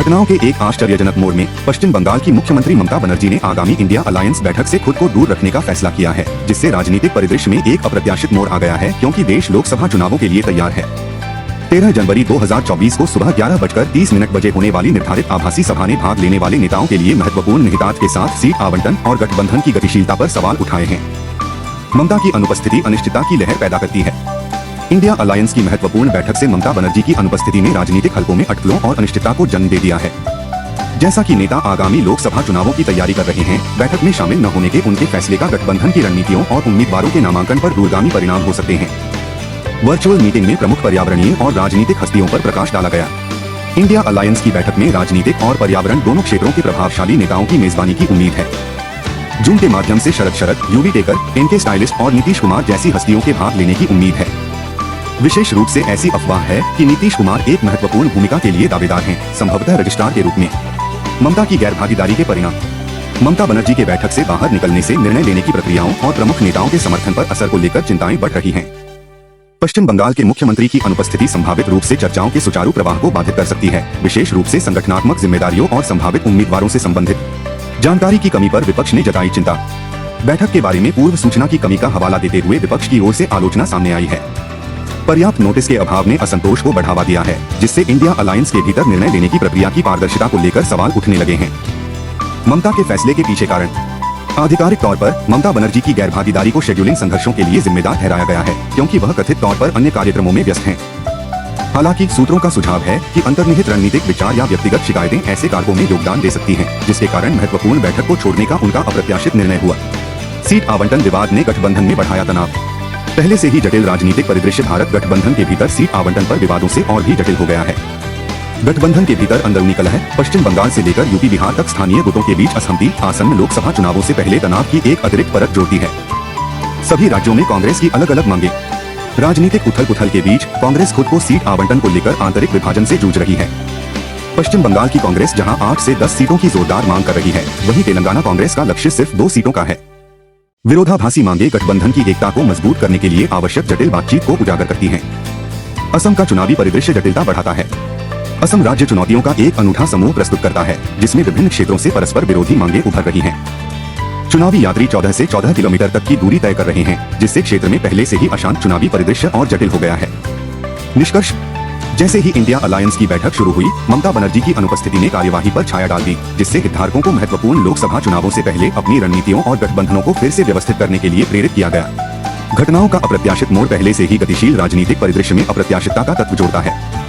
घटनाओं के एक आश्चर्यजनक मोड़ में पश्चिम बंगाल की मुख्यमंत्री ममता बनर्जी ने आगामी इंडिया अलायंस बैठक से खुद को दूर रखने का फैसला किया है, जिससे राजनीतिक परिदृश्य में एक अप्रत्याशित मोड़ आ गया है, क्योंकि देश लोकसभा चुनावों के लिए तैयार है। 13 जनवरी 2024 को सुबह 11:30 बजे होने वाली निर्धारित आभासी सभा ने भाग लेने वाले नेताओं के लिए महत्वपूर्ण निहितार्थ के साथ सीट आवंटन और गठबंधन की गतिशीलता पर सवाल उठाए हैं। ममता की अनुपस्थिति अनिश्चितता की लहर पैदा करती है। इंडिया अलायंस की महत्वपूर्ण बैठक से ममता बनर्जी की अनुपस्थिति ने राजनीतिक हलकों में अटकलों और अनिश्चितता को जन्म दे दिया है। जैसा कि नेता आगामी लोकसभा चुनावों की तैयारी कर रहे हैं, बैठक में शामिल न होने के उनके फैसले का गठबंधन की रणनीतियों और उम्मीदवारों के नामांकन पर दूरगामी परिणाम हो सकते हैं। वर्चुअल मीटिंग में प्रमुख पर्यावरणीय और राजनीतिक हस्तियों पर प्रकाश डाला गया। इंडिया अलायंस की बैठक में राजनीतिक और पर्यावरण दोनों क्षेत्रों के प्रभावशाली नेताओं की मेजबानी की उम्मीद है। जूम के माध्यम से शरद, यूवी टेकर, एनके स्टाइलिस्ट और नीतीश कुमार जैसी हस्तियों के भाग लेने की उम्मीद है। विशेष रूप से ऐसी अफवाह है कि नीतीश कुमार एक महत्वपूर्ण भूमिका के लिए दावेदार हैं, संभवतः रजिस्ट्रार के रूप में। ममता की गैर भागीदारी के परिणाम। ममता बनर्जी के बैठक से बाहर निकलने से निर्णय लेने की प्रक्रियाओं और प्रमुख नेताओं के समर्थन पर असर को लेकर चिंताएं बढ़ रही हैं। पश्चिम बंगाल के मुख्यमंत्री की अनुपस्थिति संभावित रूप से चर्चाओं के सुचारू प्रवाह को बाधित कर सकती है, विशेष रूप से संगठनात्मक जिम्मेदारियों और संभावित उम्मीदवारों से संबंधित जानकारी की कमी पर विपक्ष ने जताई चिंता। बैठक के बारे में पूर्व सूचना की कमी का हवाला देते हुए विपक्ष की ओर से आलोचना सामने आई है। पर्याप्त नोटिस के अभाव ने असंतोष को बढ़ावा दिया है, जिससे इंडिया अलायंस के भीतर निर्णय लेने की प्रक्रिया की पारदर्शिता को लेकर सवाल उठने लगे हैं। ममता के फैसले के पीछे कारण। आधिकारिक तौर पर ममता बनर्जी की गैर भागीदारी को शेड्यूलिंग संघर्षों के लिए जिम्मेदार ठहराया गया है, क्योंकि वह कथित तौर पर अन्य कार्यक्रमों में व्यस्त हैं। हालांकि सूत्रों का सुझाव है कि अंतर्निहित रणनीतिक विचार या व्यक्तिगत शिकायतें ऐसे कारकों में योगदान दे सकती हैं, जिसके कारण महत्वपूर्ण बैठक को छोड़ने का उनका अप्रत्याशित निर्णय हुआ। सीट आवंटन विवाद ने गठबंधन में बढ़ाया तनाव। पहले से ही जटिल राजनीतिक परिदृश्य भारत गठबंधन के भीतर सीट आवंटन पर विवादों से और भी जटिल हो गया है। गठबंधन के भीतर अंदरूनी कलह, पश्चिम बंगाल से लेकर यूपी बिहार तक स्थानीय गुटों के बीच असहमति आसन्न लोकसभा चुनावों से पहले तनाव की एक अतिरिक्त परत जोड़ती है। सभी राज्यों में कांग्रेस की अलग अलग मांगे। राजनीतिक उथल-पुथल के बीच कांग्रेस खुद को सीट आवंटन को लेकर आंतरिक विभाजन से जूझ रही है। पश्चिम बंगाल की कांग्रेस जहां 8 से 10 सीटों की जोरदार मांग कर रही है, वहीं तेलंगाना कांग्रेस का लक्ष्य सिर्फ 2 सीटों का है। विरोधाभासी मांगे गठबंधन की एकता को मजबूत करने के लिए आवश्यक जटिल बातचीत को उजागर करती हैं। असम का चुनावी परिदृश्य जटिलता बढ़ाता है। असम राज्य चुनौतियों का एक अनूठा समूह प्रस्तुत करता है, जिसमें विभिन्न क्षेत्रों से परस्पर विरोधी मांगे उभर रही हैं। चुनावी यात्री 14 से 14 किलोमीटर तक की दूरी तय कर रहे हैं, जिससे क्षेत्र में पहले से ही अशांत चुनावी परिदृश्य और जटिल हो गया है। निष्कर्ष, जैसे ही इंडिया अलायंस की बैठक शुरू हुई, ममता बनर्जी की अनुपस्थिति ने कार्यवाही पर छाया डाल दी, जिससे हितधारकों को महत्वपूर्ण लोकसभा चुनावों से पहले अपनी रणनीतियों और गठबंधनों को फिर से व्यवस्थित करने के लिए प्रेरित किया गया। घटनाओं का अप्रत्याशित मोड़ पहले से ही गतिशील राजनीतिक परिदृश्य में अप्रत्याशितता का तत्व जोड़ता है।